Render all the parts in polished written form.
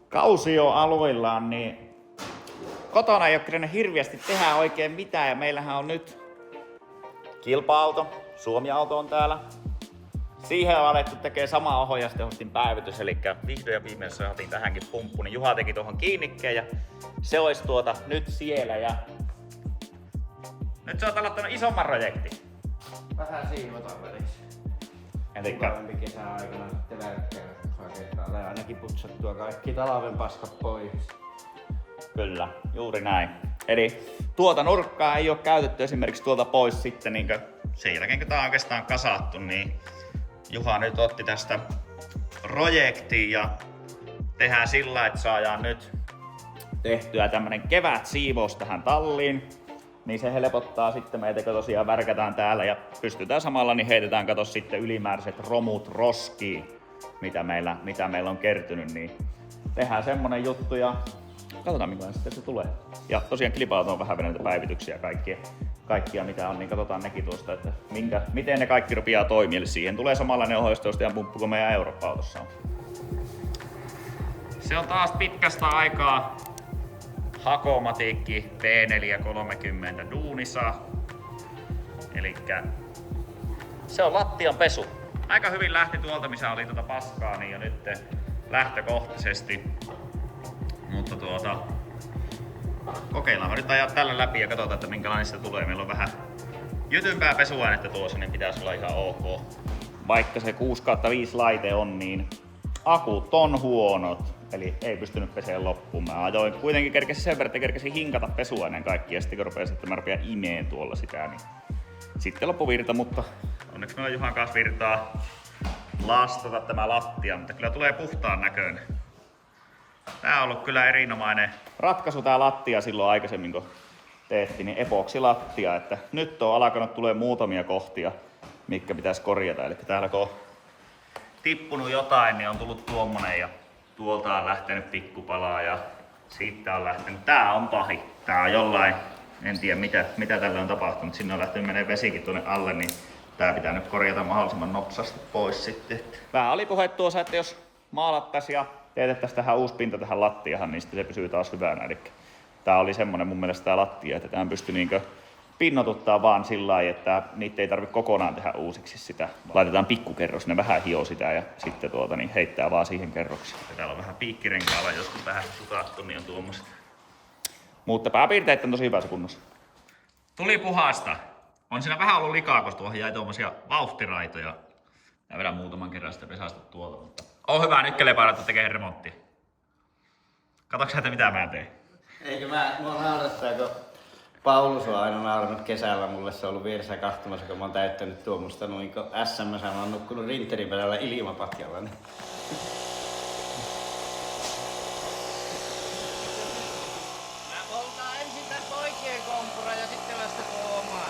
kausi on aluillaan, niin kotona ei ole kerennyt hirveästi tehdä oikein mitään. Ja meillähän on nyt kilpa-auto, Suomi-auto on täällä. Siihen on alettu tekee samaa ohjaustehostin päivitys, eli vihdoin ja viimein saatiin tähänkin pumppu, niin Juha teki tuohon kiinnikkeen ja se olisi nyt siellä. Ja nyt sä oot aloittanut isomman projektin. Vähän siivotaan välissä. Mukavampi kesän aikana sitten verkkeellä rakentaa. Tai ainakin putsattua kaikki talven paskat pois. Kyllä, juuri näin. Eli tuota nurkkaa ei ole käytetty esimerkiksi tuolta pois sitten niin sen jälkeen kun tää on oikeastaan kasattu, niin Juha nyt otti tästä projektiin ja tehdään sillä, että saadaan nyt tehtyä tämmönen kevätsiivous tähän talliin. Niin se helpottaa sitten meitä, kun tosiaan värkätään täällä ja pystytään samalla, niin heitetään kato sitten ylimääräiset romut roskiin, mitä meillä on kertynyt. Niin tehdään semmonen juttu ja katsotaan millainen sitten se tulee. Ja tosiaan kilpailut on vähän vielä näitä päivityksiä kaikkia mitä on, niin katsotaan nekin tuosta, että miten ne kaikki rupeaa toimia. Eli siihen tulee samanlainen ohjaustosta ja pumppu kuin meidän Eurooppa-autossa on. Se on taas pitkästä aikaa Hakomatikki P430 duunissa. Elikkä se on lattian pesu. Aika hyvin lähti tuolta, missä oli tuota paskaa, niin jo nyt lähtökohtaisesti. Mutta kokeillaan nyt ajaa tällä läpi ja katsotaan, että minkälainen sitä tulee. Meillä on vähän jytympää pesuainetta tuossa, niin pitäisi olla ihan ok. Vaikka se 6/5 laite on, niin akut on huonot. Eli ei pystynyt peseen loppuun. Mä ajoin kuitenkin kerkesin sen verran, että kerkesin hinkata pesuaineen kaikki ja sitten kun mä rupean imeen tuolla sitä, niin sitten loppuvirta, mutta onneksi meillä Juhan kanssa virtaa lastata tämä lattia, mutta kyllä tulee puhtaan näköinen. Tää on ollut kyllä erinomainen ratkaisu tää lattia silloin aikaisemmin kun tehtiin, niin epoksilattia, että nyt on alkanut tulee muutamia kohtia, mitkä pitäisi korjata. Eli täällä kun on tippunut jotain, niin on tullut tuommoinen ja tuolta on lähtenyt pikkupalaa ja siitä on lähtenyt. Tää on pahi. Tää on jollain, en tiedä mitä tällä on tapahtunut. Sinne on lähtenyt menee vesikin tuonne alle, niin tää pitää nyt korjata mahdollisimman nopsasti pois sitten. Vähän oli puhe tuossa, että jos maalattaisiin ja teetettäisiin tähän uusi pinta tähän lattiahan, niin sitten se pysyy taas hyvänä. Eli tää oli semmonen mun mielestä tää lattia, että tämän pystyy niinkö pinnotuttaa vaan sillä lailla, että niitä ei tarvitse kokonaan tehdä uusiksi sitä. Laitetaan pikkukerros, ne vähän hioo sitä ja sitten niin heittää vaan siihen kerrokseen. Täällä on vähän piikkirenkaalla joskus vähän sutattu, niin on tuommoiset. Mutta pääpiirteet on tosi hyvässä kunnossa. Tuli puhasta. On siinä vähän ollut likaa, koska tuohon jäi tuommoisia vauhtiraitoja. Ja vedän muutaman kerran sitä pesasta tuolta, mutta on hyvä nykkelepainattu tekee remonttia. Katsoks sä, mitä mä teen? Eikö mua naurattaa, kun Paulus on aina naurannut kesällä mulle, se on ollut vieressä kahtumassa, kun mä oon täyttänyt tuommoista noin, kun SMS mä oon nukkunut rinterin perällä ilmapatjalla. Niin. Mä poltaan ensin tän poikien kompura ja sitten vasta omaa.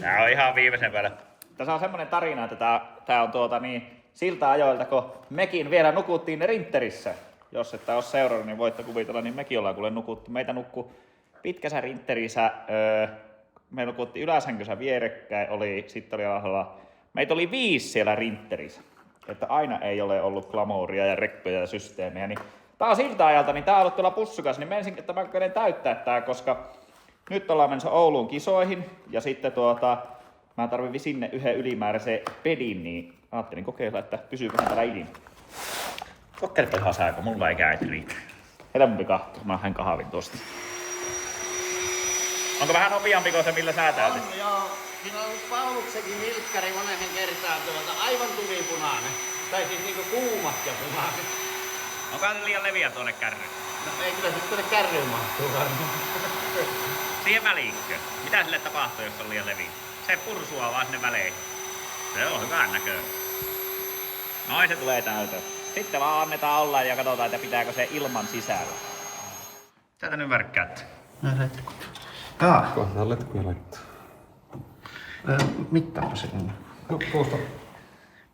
Tää on ihan viimeisen päällä. Tässä on semmonen tarina, että tää on siltä ajoilta, kun mekin vielä nukuttiin rinterissä. Jos ette ole seurannut, niin voitte kuvitella, niin mekin ollaan kuule nukuttu. Meitä nukkuu pitkässä rinterissä, me nukuttiin yläsänkyssä vierekkäin, sitten oli alhaalla. Meitä oli 5 siellä rinterissä. Että aina ei ole ollut glamouria ja rekkoja ja systeemejä. Niin tää on siltä ajalta, niin tää on ollut tuolla pussukas, niin mensin, että mä käden täyttää tää, koska nyt ollaan menossa Ouluun kisoihin ja sitten mä tarvin sinne yhden ylimääräisen pedin, niin ajattelin kokeilla, että pysyyköhän täällä ilmi. Kokkelipa ihan sääkö, mulla ei käyty riitä. Heitä mun kahto, mä lähden kahvin tosta. Onko vähän nopeampi kuin se, millä sä täytit? On joo. Siinä on ollut Pauluksenkin milkkari moneen kertaan aivan tulipunainen. Tai siis niinku kuuma ja punainen. Onko ne liian leviä tuonne kärryyn? No ei kyllä sit tuonne kärryyn mahtuu varmaan. Siihen väliinkö? Mitä sille tapahtuu, jos on liian leviä? Se pursua vaan sinne väleihin. Se on hyvän näköinen. Noin se tulee täyteen. Sitten vaan annetaan olla ja katsotaan, että pitääkö se ilman sisällä. Tätä nyt värkkäät. Letkut. Jaa. Kohdaan letkuja laittaa. Mittaapa se on. No, tuosta.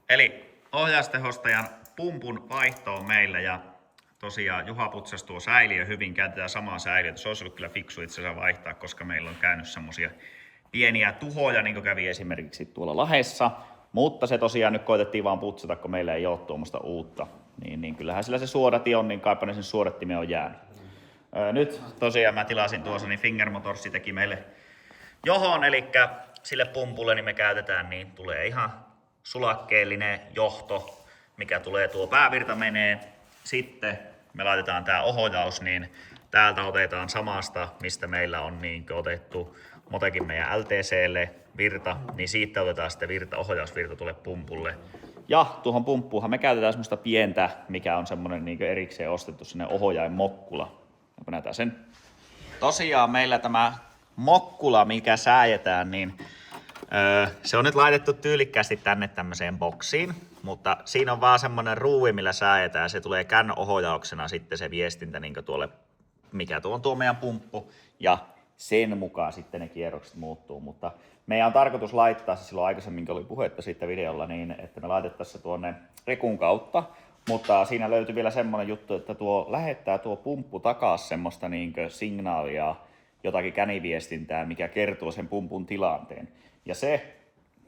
Eli ohjaustehostajan pumpun vaihto on meillä ja tosiaan Juha putsasi tuo säiliö hyvin. Käytetään samaa säiliötä. Se olisi ollut kyllä fiksu itse asiassa vaihtaa, koska meillä on käynyt semmosia pieniä tuhoja, niin kuin kävi esimerkiksi tuolla Lahdessa. Mutta se tosiaan nyt koitettiin vaan putsata, kun meillä ei ole tuommoista uutta niin kyllähän sillä se suodati on, niin kaipa ne sen suodattimen on jäänyt. Nyt tosiaan mä tilasin tuossa, niin Finger Motorsi teki meille johon, eli sille pumpulle niin me käytetään, niin tulee ihan sulakkeellinen johto, mikä tulee tuo päävirta menee. Sitten me laitetaan tää ohjaus, niin täältä otetaan samasta, mistä meillä on niin otettu Motekin meidän LTClle virta, niin siitä otetaan sitten virta, ohjausvirta tulee pumpulle. Ja tuohon pumppuunhan me käytetään semmoista pientä, mikä on semmonen niin erikseen ostettu sinne ohjainmokkula. Näytään sen. Tosiaan meillä tämä mokkula, mikä sääjetään, niin se on nyt laitettu tyylikkäästi tänne tämmöiseen boksiin, mutta siinä on vaan semmonen ruuvi, millä sääjetään. Se tulee CAN-ohjauksena sitten se viestintä niin tuolle, mikä tuo on tuo meidän pumppu, ja sen mukaan sitten ne kierrokset muuttuu. Mutta meidän on tarkoitus laittaa se silloin aikaisemmin, oli puhetta siitä videolla, niin että me laitettaisiin se tuonne rekun kautta. Mutta siinä löytyi vielä semmonen juttu, että tuo lähettää tuo pumppu takaisin semmoista niinkö signaalia, jotakin käniviestintää, mikä kertoo sen pumpun tilanteen. Ja se,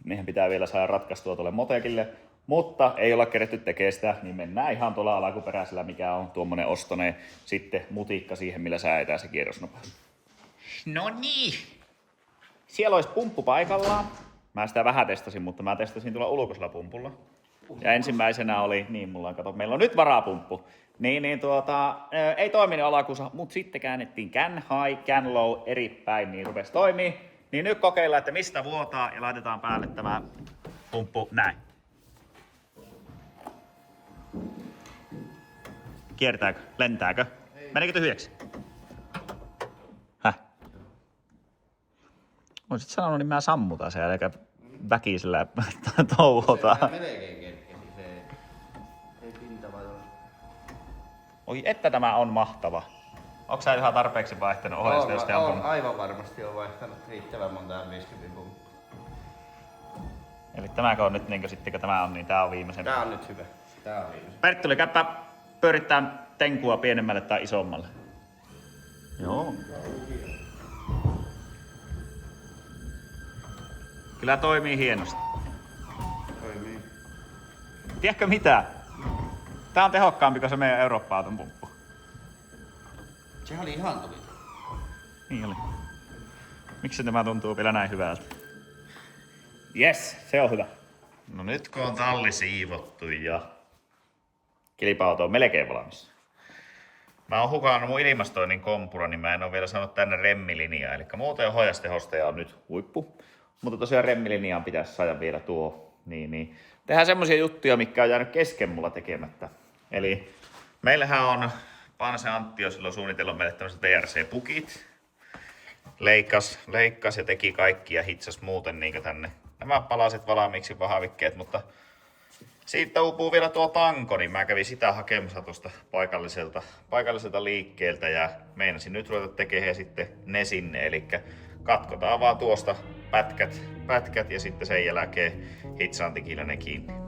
meidän pitää vielä saada ratkaistua tuolle Motekille, mutta ei olla keretty tekemään sitä, niin mennään ihan tuolla alkuperäisellä, mikä on tuommoinen ostone, sitten mutikka siihen, millä säädetään se kierrosnopeus. No niin. Siellä olisi pumppu paikallaan. Mä sitä vähän testasin, mutta mä testasin tuolla ulkoisella pumpulla. Ja ensimmäisenä oli, niin mulla on, kato, meillä on nyt varapumppu. Ei toiminut alakuussa, mutta sitten käännettiin can high, can low eri päin, niin rupesi toimii. Niin nyt kokeillaan, että mistä vuotaa ja laitetaan päälle tämä pumppu näin. Kiertääkö? Lentääkö? Menikö tyhjäksi? Häh? Oisit sanonut, niin mä sammutan sen, eikä väkisellä touhutaan. Se melkein kerkesi, se ei pinta vai ole. Oi, että tämä on mahtava. Onko sä ihan tarpeeksi vaihtanut ohjasta, jos te on aivan varmasti on vaihtanut riittävän monta 50 pumppua. Eli tämäkö on nyt, niin sitten kun tämä on, niin tää on viimeisen. Tää on nyt hyvä. Tää on viimeisen. Perttuli, käypä pyörittää tenkua pienemmälle tai isommalle. Joo. Kyllä toimii hienosti. Toimii. Tiedätkö mitä? Tää on tehokkaampi kuin se meidän Eurooppa-auton pumppu. Sehän oli ihan tuli. Niin oli. Miksi tämä tuntuu vielä näin hyvältä? Yes, se on hyvä. No nyt kun on talli siivottu ja kilpa-auto on melkein valmis. Mä oon hukannut mun ilmastoinnin kompura, niin mä en oo vielä saanut tänne remmilinjaa. Eli muuten ohjastehostaja on nyt huippu. Mutta tosiaan remmilinjaan pitäisi saada vielä tuo. Niin. Tehdään semmosia juttuja, mitkä on jäänyt kesken mulla tekemättä. Eli meillähän on Panse Antti jo silloin suunnitellut meille tämmöiset VRC-pukit. Leikkas ja teki kaikki ja hitsas muuten niin tänne nämä palaset valmiiksi vahvikkeet, mutta siitä uupuu vielä tuo tanko, niin mä kävin sitä hakemassa tuosta paikalliselta liikkeeltä ja meinasin nyt ruveta tekemään sitten ne sinne, eli katkotaan vaan tuosta pätkät ja sitten sen jälkeen hitsaan tikillä ne kiinni.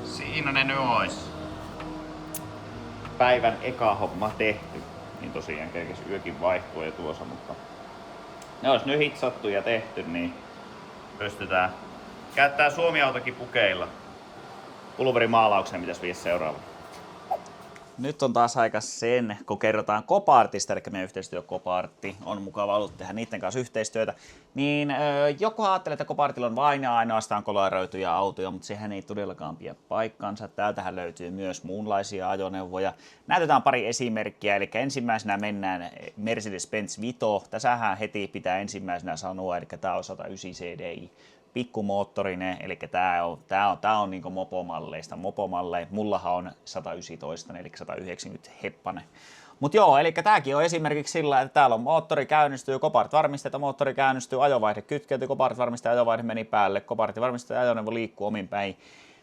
Siinä ne nyt ois. Päivän eka homma tehty. Niin tosiaan kerkesi yökin vaihtua ja tuossa, mutta ne ois nyt hitsattu ja tehty, niin pystytään käyttää Suomi-autokin pukeilla. Pulverin maalaukseen pitäisi viedä seuraava. Nyt on taas aika sen, kun kerrotaan Copartista, eli meidän yhteistyö Copartti, on mukava ollut tehdä niiden kanssa yhteistyötä, niin joku ajattelee, että Copartilla on vain ja ainoastaan kolaroituja autoja, mutta sehän ei todellakaan pidä paikkansa. Täältähän löytyy myös muunlaisia ajoneuvoja. Näytetään pari esimerkkiä, eli ensimmäisenä mennään Mercedes-Benz Vito. Tässähän heti pitää ensimmäisenä sanoa, eli tämä on 109 CDI pikkumoottorinen, eli tää on niinku mopomalleista mopomalleja. Mullahan on 119, eli 190 heppanen. Mut joo, eli tääkin on esimerkiksi sillä, että täällä on moottori käynnistyy, kopart varmistetaan, moottori käynnistyy, ajovaihde kytkeytyy, kopart varmistetaan, ajovaihde meni päälle, kopart varmistetaan, ajoneuvo liikkuu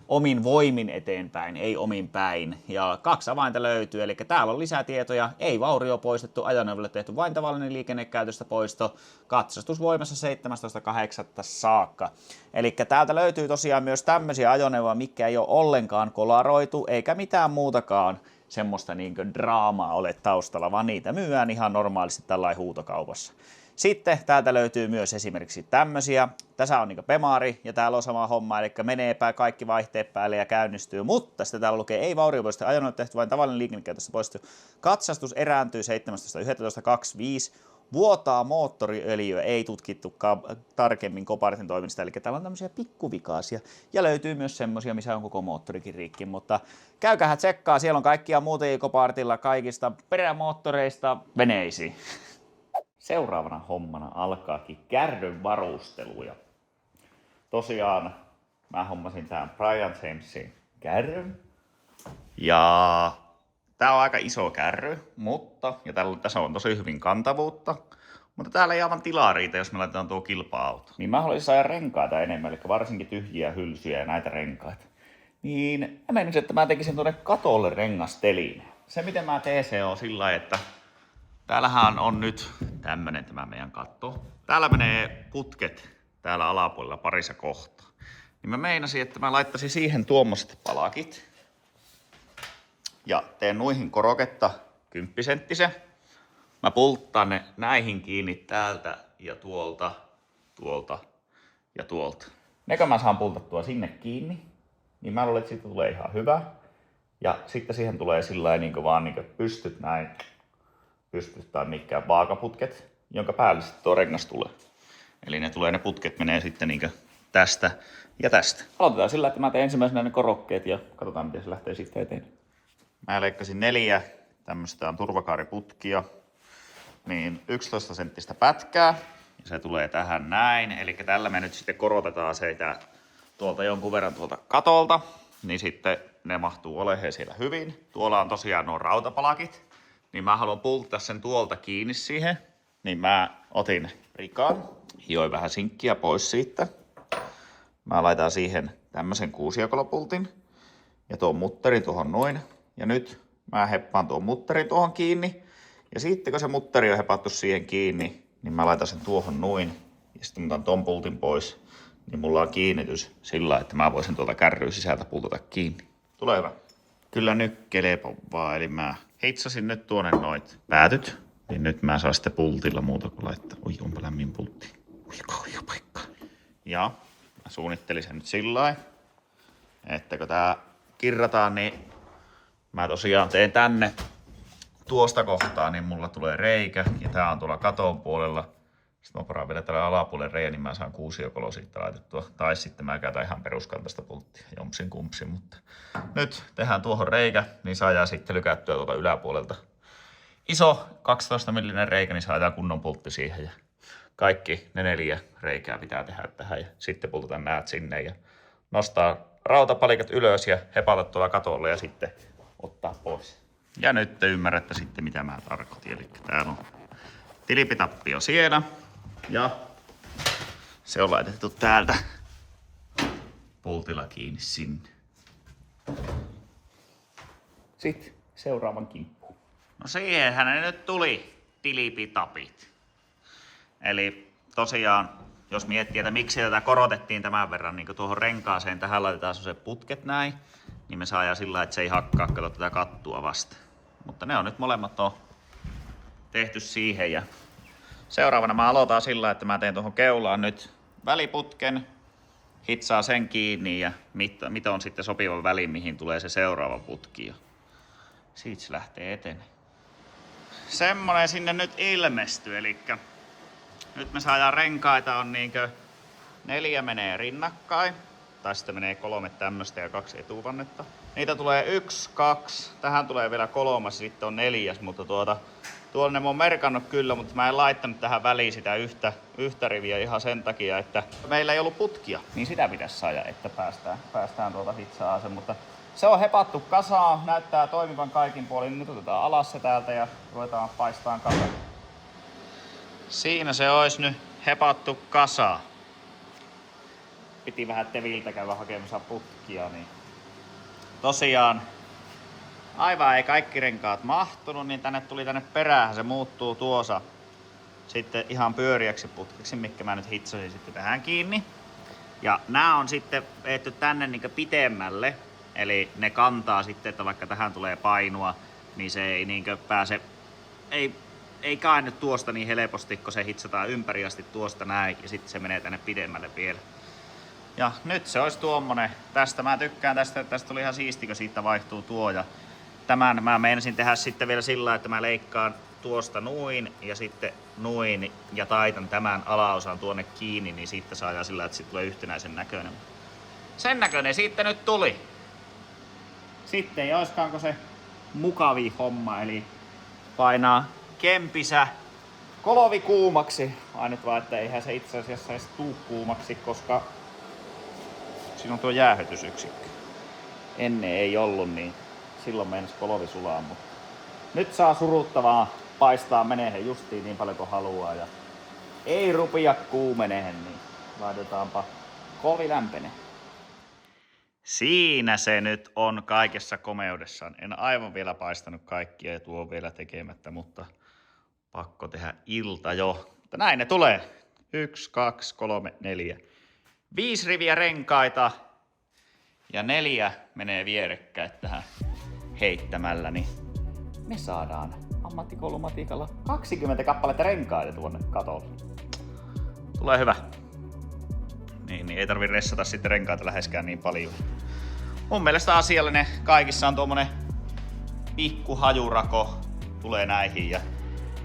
omin voimin eteenpäin, ei omin päin. Ja 2 avainta löytyy, eli täällä on lisätietoja, ei vaurio poistettu, ajoneuvolle tehty vain tavallinen liikennekäytöstä poisto, katsastus voimassa 17.8. saakka. Eli täältä löytyy tosiaan myös tämmöisiä ajoneuvoja, mikä ei ole ollenkaan kolaroitu, eikä mitään muutakaan semmoista niinkö draamaa ole taustalla, vaan niitä myydään ihan normaalisti tällainen huutokaupassa. Sitten täältä löytyy myös esimerkiksi tämmöisiä. Tässä on niinku Bemari ja täällä on sama homma, eli menee kaikki vaihteet päälle ja käynnistyy, mutta sitten täällä lukee ei vauriopoistu, ajoneuvo tehty vain tavallinen liikennekäytöstä poistu. Katsastus erääntyy 17.11.25. Vuotaa moottoriöljyä, ei tutkittukaan tarkemmin kopartin toiminnasta, eli täällä on tämmöisiä pikkuvikaisia. Ja löytyy myös semmosia, missä on koko moottorikin rikki, mutta käykäähän tsekkaa, siellä on kaikkia muuta kopartilla kaikista perämoottoreista veneisiin. Seuraavana hommana alkaakin kärryn varusteluja. Tosiaan mä hommasin tähän Brian Jamesin kärryn. Ja tää on aika iso kärry, mutta, ja tässä on tosi hyvin kantavuutta, mutta täällä ei aivan tilaa riitä, jos me laitetaan tuo kilpa-auto. Niin mä haluaisin saada renkaita enemmän, eli varsinkin tyhjiä hylsyjä ja näitä renkaita. Niin mä menisin, että mä tekisin tuonne katolle rengastelineen. Se miten mä teen se on sillä lailla, että täällähän on nyt tämmönen tämä meidän katto. Täällä menee putket täällä alapuolella parissa kohtaa. Niin mä meinasin, että mä laittaisin siihen tuommoiset palakit. Ja teen nuihin koroketta 10 senttisen. Mä pulttaan ne näihin kiinni täältä ja tuolta, tuolta ja tuolta. Nekö mä saan pultattua sinne kiinni, niin mä luulen, että siitä tulee ihan hyvä. Ja sitten siihen tulee sillä niin vaan niin pystyt näin. Pystyt tai mikään vaakaputket, jonka päälle sitten tuo rengas tulee. Eli ne putket menee sitten niin tästä ja tästä. Aloitetaan sillä, että mä teen ensimmäisenä ne korokkeet ja katsotaan miten se lähtee sitten eteen. Mä leikkasin 4 tämmöistä turvakaariputkia, niin 11 senttistä pätkää. Ja se tulee tähän näin. Eli tällä me nyt sitten korotetaan sitä tuolta jonkun verran tuolta katolta. Niin sitten ne mahtuu olemaan siellä hyvin. Tuolla on tosiaan nuo rautapalakit. Niin mä haluan pulttaa sen tuolta kiinni siihen. Niin mä otin rikan, hioin vähän sinkkiä pois siitä. Mä laitan siihen tämmösen 6-jakolapultin ja tuon mutterin tuohon noin. Ja nyt mä heppaan tuon mutterin tuohon kiinni. Ja sitten kun se mutteri on hepattu siihen kiinni, niin mä laitan sen tuohon noin. Ja sitten mä otan ton pultin pois. Niin mulla on kiinnitys sillä, että mä voisin tuolta kärryä sisältä pultata kiinni. Tulee hyvä. Kyllä nyt kelepaa, eli mä heitsasin nyt tuonne noit päätyt. Niin nyt mä saan sitten pultilla muuta kuin laittaa. Oi, onpa lämmin pultti. Oi, kauhea paikka. Ja mä suunnittelin sen nyt sillä lailla, että kun tää kirrataan, niin mä tosiaan teen tänne tuosta kohtaa, niin mulla tulee reikä. Ja tää on tuolla katon puolella. Sitten mä paraan vielä tällä alapuolelle reiä, niin mä saan 6-jakolo siitä laitettua. Tai sitten mä käytän ihan peruskantaista pulttia, jompsin kumpsin. Mutta nyt tehdään tuohon reikä, niin saadaan sitten lykättyä tuolta yläpuolelta. Iso 12 millinen reikä, niin saadaan kunnon pultti siihen. Ja kaikki ne 4 reikää pitää tehdä tähän. Ja sitten pultetaan näät sinne ja nostaa rautapalikat ylös ja hepata tuolla katolla ja sitten ottaa pois. Ja nyt te ymmärrätte sitten mitä mä tarkoitin. Eli täällä on tilipitappio siellä. Ja se on laitettu täältä pultilla kiinni sinne. Sitten seuraavan kimppuun. No siihenhän ne nyt tuli tilipitapit. Eli tosiaan, jos miettii, että miksi tätä korotettiin tämän verran niin tuohon renkaaseen, tähän laitetaan sellaiset putket näin, niin me saadaan sillä, että se ei hakkaa, kato tätä kattua vasta. Mutta ne on nyt molemmat on tehty siihen ja seuraavana mä aloitan sillä, että mä teen tuohon keulaan nyt väliputken, hitsaa sen kiinni ja mitä on sitten sopiva väli, mihin tulee se seuraava putki. Ja siitä se lähtee etenemään. Semmonen sinne nyt ilmestyy, eli nyt me saadaan renkaita on niinkö 4 menee rinnakkain, tai sitten menee 3 tämmöstä ja 2 etuvannetta. Niitä tulee 1, 2, tähän tulee vielä 3, sitten on 4, mutta Tuolla ne on merkannut kyllä, mutta mä en laittanut tähän väliin sitä yhtä riviä ihan sen takia, että meillä ei ollut putkia. Niin sitä pitäisi saada, että päästään tuolta hitsaaseen, mutta se on hepattu kasaan, näyttää toimivan kaikin puolin. Nyt otetaan alas se täältä ja ruvetaan paistaan kasaan. Siinä se olisi nyt hepattu kasaan. Piti vähän teviltä käydä hakemassa putkia, niin tosiaan aivan ei kaikki renkaat mahtunut, niin tuli tänne perään. Se muuttuu tuossa sitten ihan pyöriäksi putkeksi, mikä mä nyt hitsasin sitten tähän kiinni. Ja nää on sitten veetty tänne niin pitemmälle. Eli ne kantaa sitten, että vaikka tähän tulee painoa, niin se ei niinkö pääse, ei kaannu tuosta niin helposti, kun se hitsataan ympäri asti tuosta näin, ja sitten se menee tänne pidemmälle vielä. Ja nyt se olisi tuommoinen. Tästä mä tykkään, tästä tuli ihan siisti, kun siitä vaihtuu tuo. Ja tämän mä meinasin tehdä sitten vielä sillä, että mä leikkaan tuosta noin ja sitten noin ja taitan tämän alaosan tuonne kiinni, niin siitä saadaan sillä, että siitä tulee yhtenäisen näköinen. Sen näköinen siitä nyt tuli. Sitten ei oiskaanko se mukavi homma, eli painaa kempisä kolovi kuumaksi. Ainut vaan, että eihän se itse asiassa edes tuu kuumaksi, koska siinä on tuo jäähytysyksikkö. Ennen ei ollut, niin silloin meinasi kolovi sulaa, mutta nyt saa suruttavaa paistaa menehen justiin niin paljon kuin haluaa ja ei rupia kuumenehen, niin laitetaanpa kolovi lämpene. Siinä se nyt on kaikessa komeudessaan. En aivan vielä paistanut kaikkia ja tuo on vielä tekemättä, mutta pakko tehdä ilta jo. Mutta näin ne tulee. 1, 2, 3, 4. 5 riviä renkaita ja 4 menee vierekkäin tähän heittämällä, niin me saadaan ammattikoulumatikalla 20 kappaletta renkaita tuonne katolle. Tulee hyvä. Niin ei tarvi ressata sitten renkaita läheskään niin paljon. Mun mielestä asiallinen kaikissa on tuommoinen pikku hajurako tulee näihin ja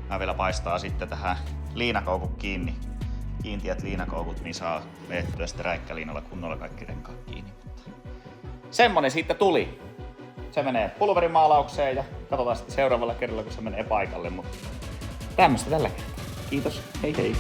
mä vielä paistaa sitten tähän liinakoukut kiinni. Kiintiät liinakoukut, niin saa veettyä sitten räikkäliinalla kunnolla kaikki renkaat kiinni. Semmonen siitä tuli. Se menee pulverimaalaukseen ja katsotaan sitten seuraavalla kerralla, kun se menee paikalle. Mutta tämmöstä tällä kertaa. Kiitos, hei hei!